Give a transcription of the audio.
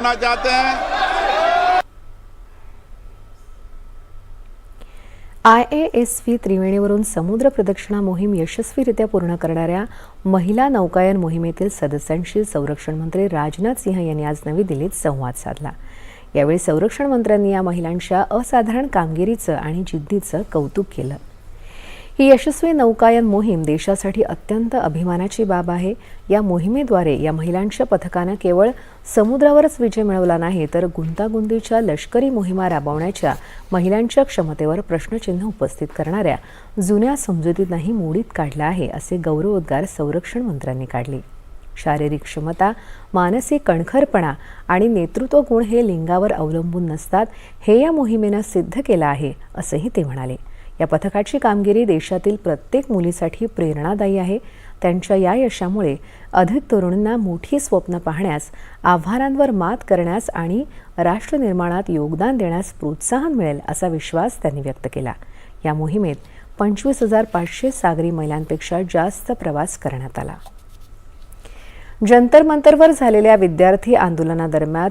चाहते हैं। IASV त्रिवेणीवरून समुद्र प्रदक्षिणा मोहीम यशस्वीरित्या पूर्ण करणाऱ्या महिला नौकायन मोहिमेतील सदस्यांशी संरक्षण मंत्री राजनाथ सिंह यांनी आज नवी दिल्लीत संवाद साधला। यावेळी संरक्षण मंत्र्यांनी या महिलांच्या असाधारण कामगिरीचं आणि जिद्दीचं कौतुक केलं। ही यशस्वी नौकायन मोहीम देशासाठी अत्यंत अभिमानाची बाब आहे। या मोहिमेद्वारे या महिलांच्या पथकाने केवळ समुद्रावरच विजय मिळवला नाही, तर गुंतागुंतीच्या लष्करी मोहिमा राबवण्याच्या महिलांच्या क्षमतेवर प्रश्नचिन्ह उपस्थित करणाऱ्या जुन्या समजुतींनाही मोडीत काढला आहे, असे गौरवोद्गार संरक्षण मंत्र्यांनी काढले। शारीरिक क्षमता, मानसिक कणखरपणा आणि नेतृत्व गुण हे लिंगावर अवलंबून नसतात, हे या मोहिमेने सिद्ध केलं आहे, असंही ते म्हणाले। या पथकाची कामगिरी देशातील प्रत्येक मुलीसाठी प्रेरणादायी आहे। त्यांच्या या यशामुळे अधिक तरुणांना मोठी स्वप्न पाहण्यास, आव्हानांवर मात करण्यास आणि राष्ट्र निर्माणात योगदान देण्यास प्रोत्साहन मिळेल, असा विश्वास त्यांनी व्यक्त केला। या मोहिमेत 25,500 सागरी मैलांपेक्षा जास्त प्रवास करण्यात आला। जंतर मंतरवर झालेल्या विद्यार्थी आंदोलनादरम्यान